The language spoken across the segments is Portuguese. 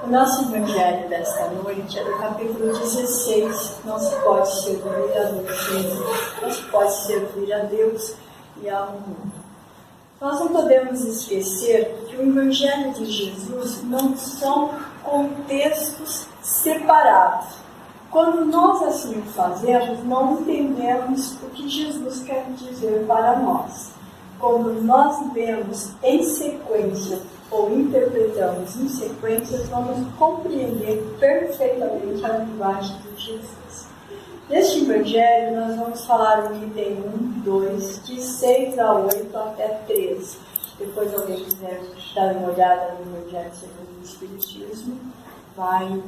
O nosso evangelho desta noite é do capítulo 16. Não se pode servir a dois, não se pode servir a Deus e ao mundo. Nós não podemos esquecer que o evangelho de Jesus não são contextos separados. Quando nós assim o fazemos, não entendemos o que Jesus quer dizer para nós. Quando nós vemos em sequência ou interpretamos em sequência, vamos compreender perfeitamente a linguagem de Jesus. Neste evangelho, nós vamos falar o item 1, 2, de 6 a 8 até 13. Depois, alguém quiser dar uma olhada no evangelho segundo o Espiritismo, vai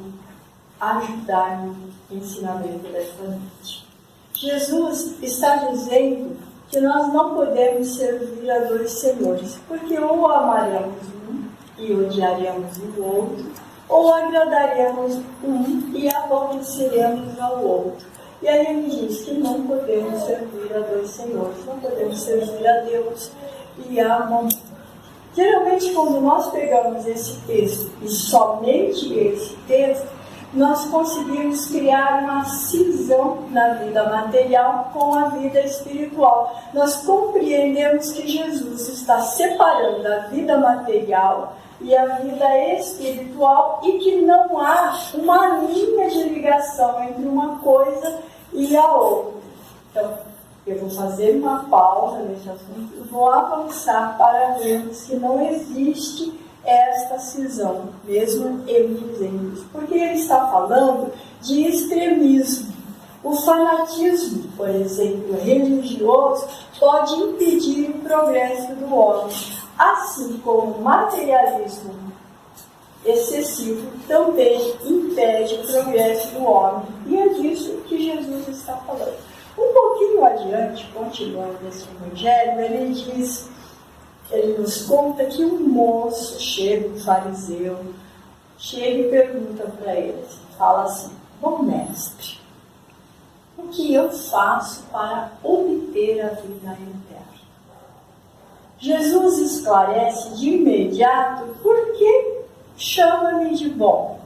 ajudar no ensinamento desta noite. Jesus está dizendo que nós não podemos servir a dois senhores, porque ou amaremos um e odiaremos o outro, ou agradaremos um e aborreceremos ao outro. E aí ele diz que não podemos servir a dois senhores, não podemos servir a Deus e a mamãe. Geralmente, quando nós pegamos esse texto, e somente esse texto, nós conseguimos criar uma cisão na vida material com a vida espiritual. Nós compreendemos que Jesus está separando a vida material e a vida espiritual e que não há uma linha de ligação entre uma coisa e a outra. Então, eu vou fazer uma pausa nesse assunto e vou avançar para vermos que não existe esta cisão, mesmo ele dizendo isso, porque ele está falando de extremismo. O fanatismo, por exemplo, religioso, pode impedir o progresso do homem, assim como o materialismo excessivo também impede o progresso do homem. E é disso que Jesus está falando. Um pouquinho adiante, continuando esse evangelho, ele nos conta que um moço chega, um fariseu, chega e pergunta para ele, fala assim: bom mestre, o que eu faço para obter a vida eterna? Jesus esclarece de imediato por que chama-me de bom.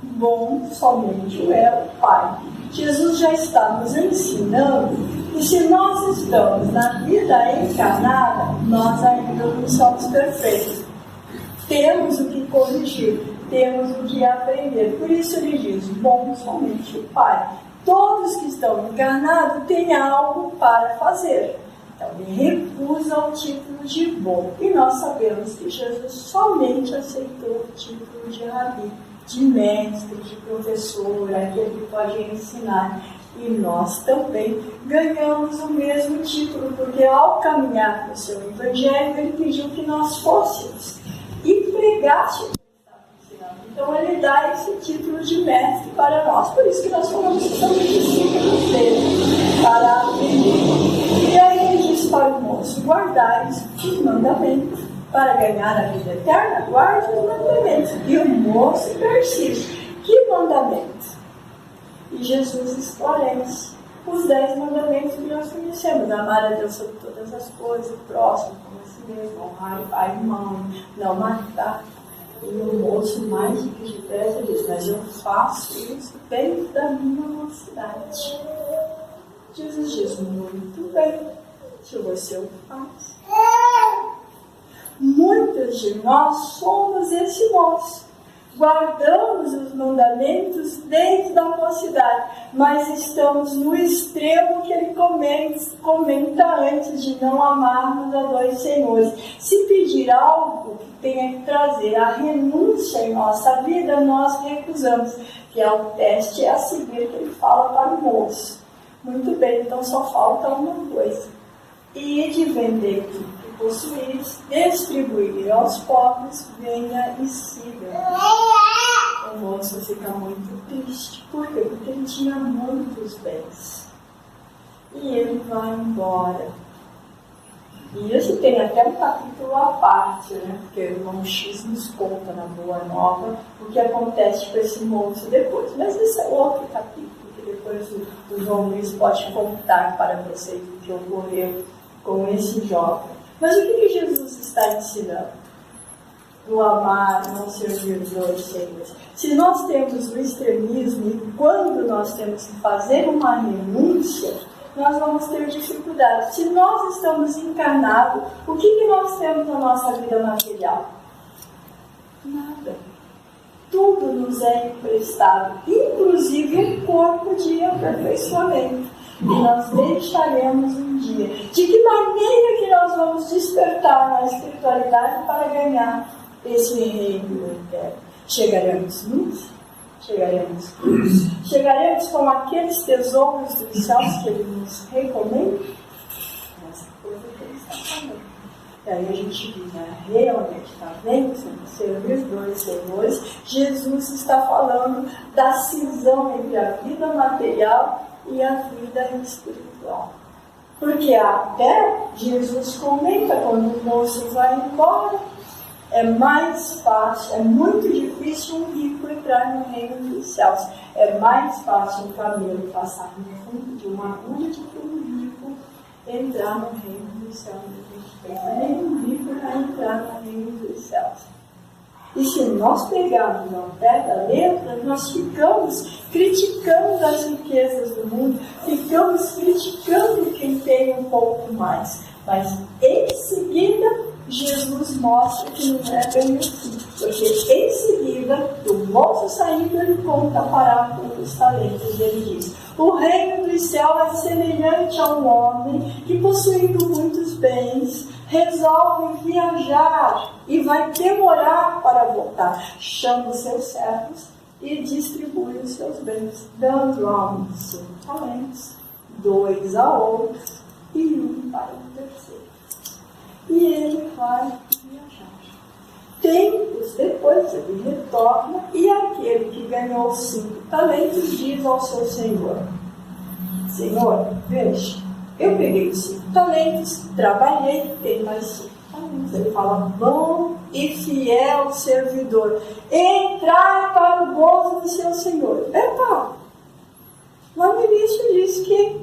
Bom somente é o Pai. Jesus já está nos ensinando que se nós estamos na vida encarnada, nós ainda não somos perfeitos. Temos o que corrigir, temos o que aprender. Por isso ele diz, bom somente o Pai. Todos que estão encarnados têm algo para fazer. Então ele recusa o título de bom. E nós sabemos que Jesus somente aceitou o título de rabi, de mestre, de professor, aquele que pode ensinar. E nós também ganhamos o mesmo título, porque ao caminhar no seu evangelho, ele pediu que nós fôssemos e pregássemos. Então ele dá esse título de mestre para nós. Por isso que nós somos discípulos dele, para aprender. E aí ele diz para o moço: guardares os mandamentos. Para ganhar a vida eterna, guarde os mandamentos. E o moço persiste. Que mandamentos? E Jesus esclarece os 10 mandamentos que nós conhecemos: amar a Deus sobre todas as coisas, o próximo como a si mesmo, honrar o pai e mãe, não matar. E o moço, mais do que depressa, diz: mas eu faço isso desde da minha mocidade. Jesus diz: muito bem, se você o faz. Muitos de nós somos esse moço. Guardamos os mandamentos desde a mocidade, mas estamos no extremo que ele comenta antes de não amarmos a dois senhores. Se pedir algo que tenha que trazer a renúncia em nossa vida, nós recusamos, que é o teste a seguir que ele fala para o moço. Muito bem, então só falta uma coisa: e de vender tudo possuís, distribuir aos pobres, venha e siga. O moço fica muito triste. Por quê? Porque ele tinha muitos bens. E ele vai embora. E isso tem até um capítulo à parte, né? Porque o irmão X nos conta na Boa Nova o que acontece com esse moço depois. Mas esse é outro capítulo que depois o João Luiz pode contar para vocês o que ocorreu com esse jovem. Mas o que Jesus está ensinando? no amar, não servir os dois senhores. Se nós temos o extremismo e quando nós temos que fazer uma renúncia, nós vamos ter dificuldade. Se nós estamos encarnados, o que nós temos na nossa vida material? Nada. Tudo nos é emprestado, inclusive o corpo de aperfeiçoamento. E nós deixaremos um dia. De que maneira que nós vamos despertar na espiritualidade para ganhar esse reino eterno? Chegaremos nus? Chegaremos cruz? Chegaremos com aqueles tesouros dos céus que Ele nos recomenda? Essa coisa que Ele está falando. E aí a gente diz, realmente, está vendo? Servir os dois senhores. Jesus está falando da cisão entre a vida material e a vida espiritual. Porque até Jesus comenta quando o moço vai embora, é mais fácil, é muito difícil um rico entrar no reino dos céus. É mais fácil um camelo passar no fundo de uma agulha do que um rico entrar no reino dos céus. Nem um rico vai entrar no reino dos céus. E se nós pegarmos ao pé da letra, nós ficamos criticando as riquezas do mundo, ficamos criticando quem tem um pouco mais. Mas em seguida, Jesus mostra que não é bem assim. Porque em seguida, do moço saindo, ele conta a parábola dos talentos. Ele diz: o reino dos céus é semelhante a um homem que, possuindo muitos bens, resolve viajar e vai demorar para voltar. Chama os seus servos e distribui os seus bens, dando a um 5 talentos, 2 a outros e 1 para o terceiro. E ele vai viajar. Tempos depois ele retorna e aquele que ganhou 5 talentos diz ao seu senhor: Senhor, veja, eu peguei os 5 talentos, trabalhei, tem mais 5 talentos. Ele fala: bom e fiel servidor, entrai para o gozo do seu senhor. Epa! Lá no início diz que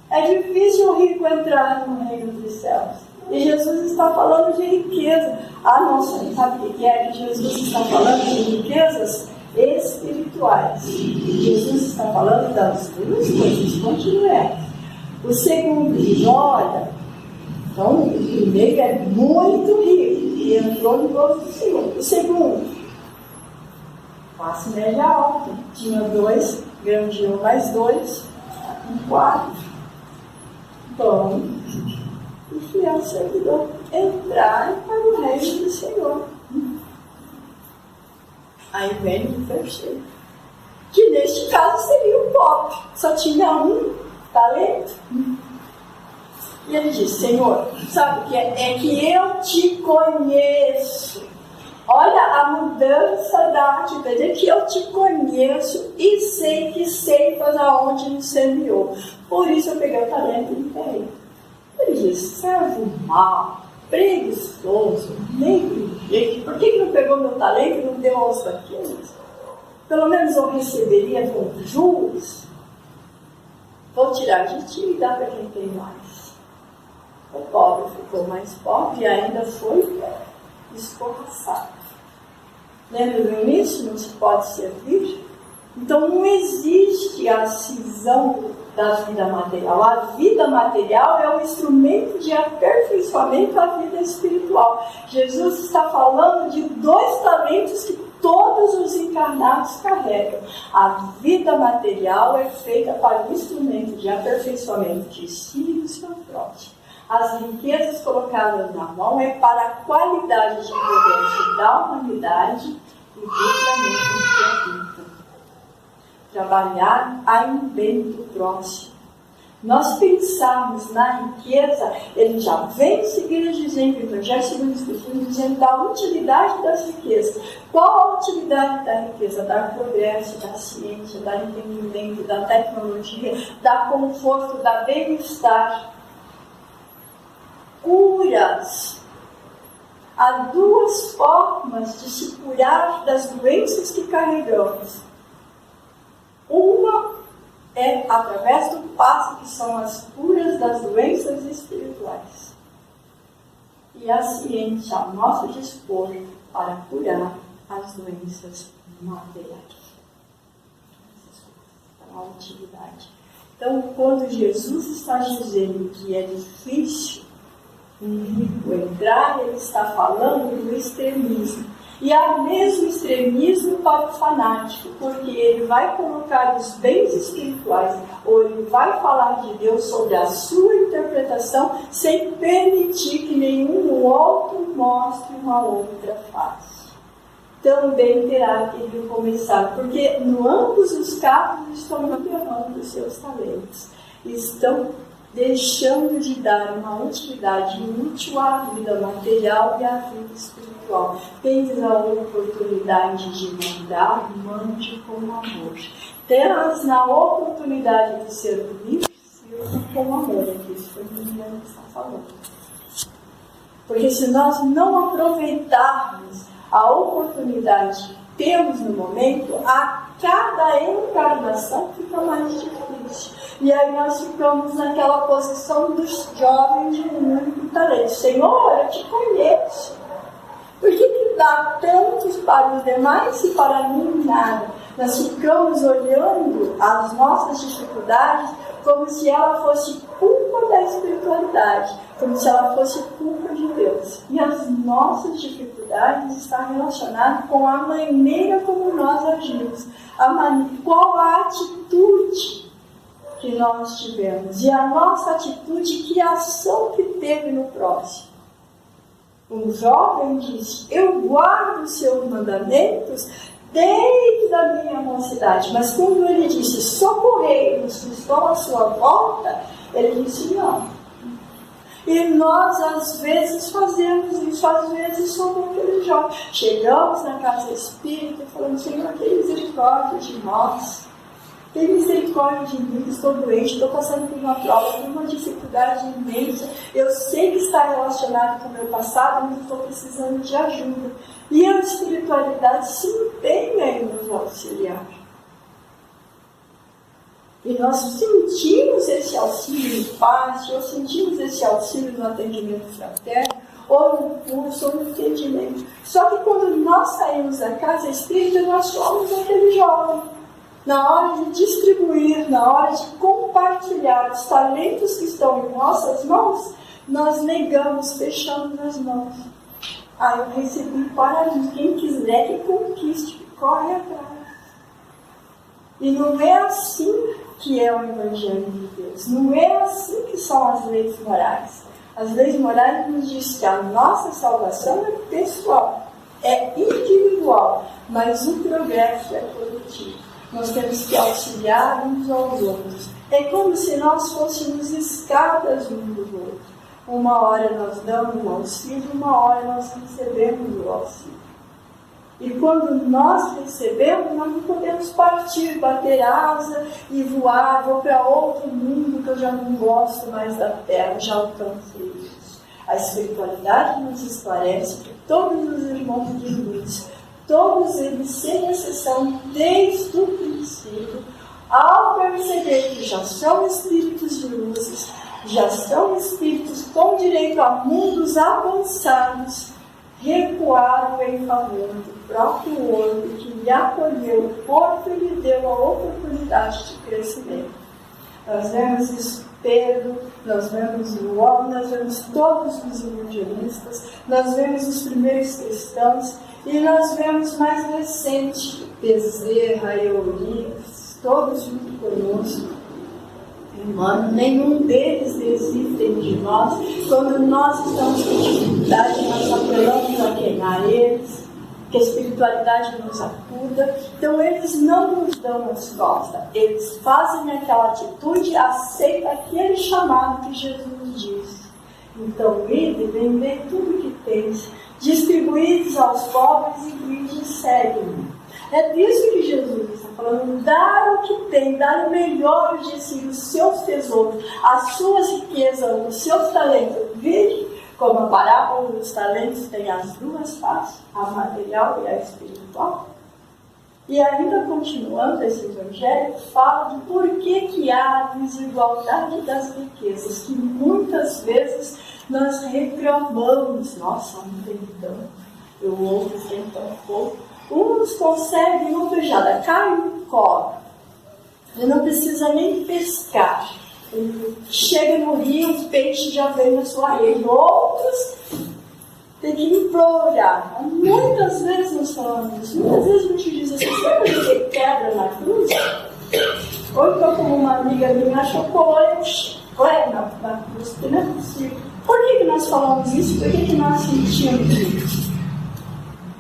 é difícil o rico entrar no reino dos céus. E Jesus está falando de riqueza. Nossa, sabe o que é que Jesus está falando de riquezas espirituais? Jesus está falando das duas coisas. Continuemos. O segundo diz: olha, então o primeiro é muito rico e entrou no gozo do Senhor. O segundo, classe média alta, tinha 2, granjeou mais 2, com 4. Bom, e fiel servidor, entrar para o reino do Senhor. Aí vem o terceiro, que neste caso seria o pobre, só tinha 1 talento. E ele diz: Senhor, sabe o que é? É que eu te conheço. Olha a mudança da atitude, é que eu te conheço e sei que ceifas aonde me semeou. Por isso eu peguei o talento e enterrei. Ele diz: servo mau, preguiçoso, negligente, por que não pegou meu talento e não deu aos daqueles? Pelo menos eu receberia com juros. Vou tirar de ti e dar para quem tem mais. O pobre ficou mais pobre e ainda foi escorraçado. Lembra do início? Não se pode servir? Então não existe a cisão da vida material. A vida material é um instrumento de aperfeiçoamento à vida espiritual. Jesus está falando de 2 talentos que todos os encarnados carregam. A vida material é feita para o instrumento de aperfeiçoamento de si e do seu próximo. As riquezas colocadas na mão é para a qualidade de progresso da humanidade e do planeta que habita. Trabalhar a em bem do próximo. Nós pensarmos na riqueza, ele já vem seguindo dizendo, o Evangelho segundo o Espiritismo, dizendo da utilidade das riquezas. Qual a utilidade da riqueza? Dar progresso, da ciência, dar entendimento, da tecnologia, dar conforto, dar bem-estar. Curas. Há 2 formas de se curar das doenças que carregamos. Uma é através do passe, que são as curas das doenças espirituais. e a ciência ao nosso dispor para curar as doenças materiais. Para a utilidade. Então, quando Jesus está dizendo que é difícil um rico entrar, ele está falando do extremismo. E há mesmo extremismo para o fanático, porque ele vai colocar os bens espirituais, ou ele vai falar de Deus sobre a sua interpretação, sem permitir que nenhum outro mostre uma outra face. Também terá que recomeçar, porque no ambos os casos estão enterrando os seus talentos, estão deixando de dar uma utilidade útil à vida material e à vida espiritual. Tens a oportunidade de mandar, mande com amor. Tens na oportunidade de ser livre, sirva com amor. Aqui isso foi o que está falando. Porque se nós não aproveitarmos a oportunidade que temos no momento, a cada encarnação fica mais difícil. E aí nós ficamos naquela posição dos jovens de um único talento. Senhor, eu te conheço. Por que dá tantos para os demais e para mim nada? Nós ficamos olhando as nossas dificuldades como se ela fosse culpa da espiritualidade, como se ela fosse culpa de Deus. E as nossas dificuldades estão relacionadas com a maneira como nós agimos, qual a atitude que nós tivemos, e a nossa atitude, que ação que teve no próximo. Um jovem disse: eu guardo os seus mandamentos desde a minha mocidade. Mas quando ele disse: socorrei-os que estão à sua volta, ele disse: não. E nós às vezes fazemos isso, às vezes somos aqueles jovens. Chegamos na casa espírita e falamos: Senhor, tem misericórdia de nós. Tem misericórdia de mim, estou doente, estou passando por uma prova, por uma dificuldade imensa. Eu sei que está relacionado com o meu passado, mas estou precisando de ajuda. E a espiritualidade se empenha em nos auxiliar. E nós sentimos esse auxílio no passe, ou sentimos esse auxílio no atendimento fraterno, ou no curso, ou no entendimento. Só que quando nós saímos da casa espírita, nós somos aquele jovem. Na hora de distribuir, na hora de compartilhar os talentos que estão em nossas mãos, nós negamos, fechamos as mãos. Eu recebi para mim. Quem quiser que conquiste, que corre atrás. E não é assim que é o Evangelho de Deus. Não é assim que são as leis morais. As leis morais nos dizem que a nossa salvação é pessoal, é individual, mas o progresso é coletivo. Nós temos que auxiliar uns aos outros. É como se nós fôssemos escadas um do outro. Uma hora nós damos o auxílio, uma hora nós recebemos o auxílio. E quando nós recebemos, nós não podemos partir, bater asa e voar, vou para outro mundo que eu já não gosto mais da terra, já alcancei isso. A espiritualidade nos esclarece que todos os irmãos de luz, todos eles, sem exceção, desde o princípio, ao perceber que já são espíritos de luzes, já são espíritos com direito a mundos avançados, recuaram em favor do próprio orbe que lhe acolheu o corpo e lhe deu a oportunidade de crescimento. Nós vemos isso Pedro, nós vemos João, nós vemos todos os evangelistas, nós vemos os primeiros cristãos, e nós vemos mais recente, Bezerra, Euripides, todos junto conosco. Irmão, nenhum deles desistem de nós. Quando nós estamos com dificuldade, nós apelamos a quem? A eles, que a espiritualidade nos acuda. Então eles não nos dão as costas, eles fazem aquela atitude, aceitam aquele chamado que Jesus disse. Então, ide, vendei tudo que tens, distribuídos aos pobres e vinde, segue-me. É disso que Jesus está falando. Dar o que tem, dar o melhor de si, os seus tesouros, as suas riquezas, os seus talentos. Vide como a parábola dos talentos tem as duas faces, a material e a espiritual. E ainda continuando esse evangelho, fala de por que há a desigualdade das riquezas, que muitas vezes nós reclamamos, nossa, um tem tanto, o outro tem tão pouco. Uns conseguem uma beijada, cai no colo, e não precisa nem pescar. Chega no rio, os peixes já vêm na sua rede. Outros tem que implorar. Muitas vezes nós falamos isso. Muitas vezes a gente diz assim: será que você quebra na cruz? Ou então, como uma amiga minha achou chocolate na cruz, que não é possível. Por que nós falamos isso? Por que nós sentimos isso?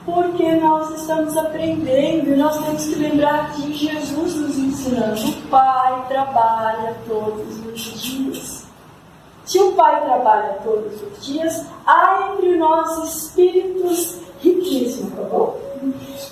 Porque nós estamos aprendendo e nós temos que lembrar que Jesus nos ensinando. O Pai trabalha todos os dias. Se o Pai trabalha todos os dias, há entre nós espíritos riquíssimos, tá bom?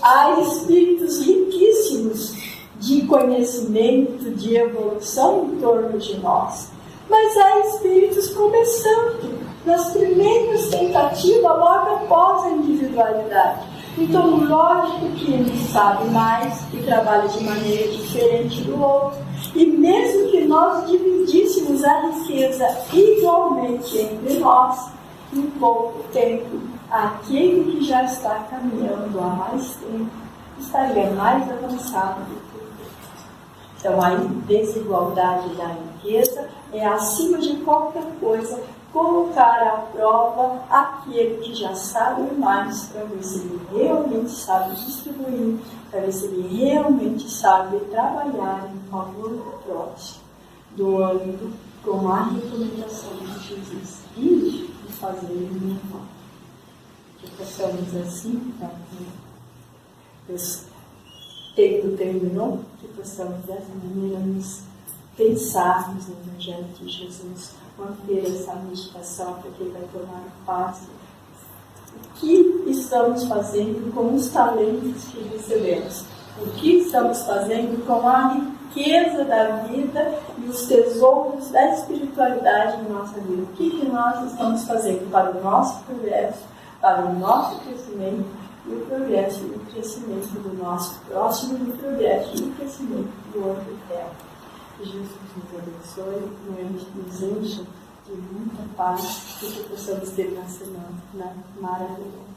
Há espíritos riquíssimos de conhecimento, de evolução em torno de nós. Mas há espíritos começando nas primeiras tentativas, logo após a individualidade. Então, lógico que ele sabe mais e trabalha de maneira diferente do outro. E mesmo que nós dividíssemos a riqueza igualmente entre nós, em pouco tempo, aquele que já está caminhando há mais tempo estaria mais avançado do que o outro. Então, a desigualdade da riqueza é, acima de qualquer coisa, colocar à prova aquele que já sabe mais, para ver se ele realmente sabe distribuir, para ver se ele realmente sabe trabalhar em favor do próximo, doando com a recomendação de Jesus, e de fazer o mesmo. Que possamos assim, o tempo terminou, que possamos dessa maneira nos pensarmos no Evangelho de Jesus, manter essa meditação para que ele vai tornar fácil. O que estamos fazendo com os talentos que recebemos? O que estamos fazendo com a riqueza da vida e os tesouros da espiritualidade em nossa vida? O que nós estamos fazendo para o nosso progresso, para o nosso crescimento e o progresso e o crescimento do nosso próximo e o progresso e o crescimento do outro terra? Que Jesus nos abençoe, nos encha de muita paz e que possamos ter uma semana maravilhosa.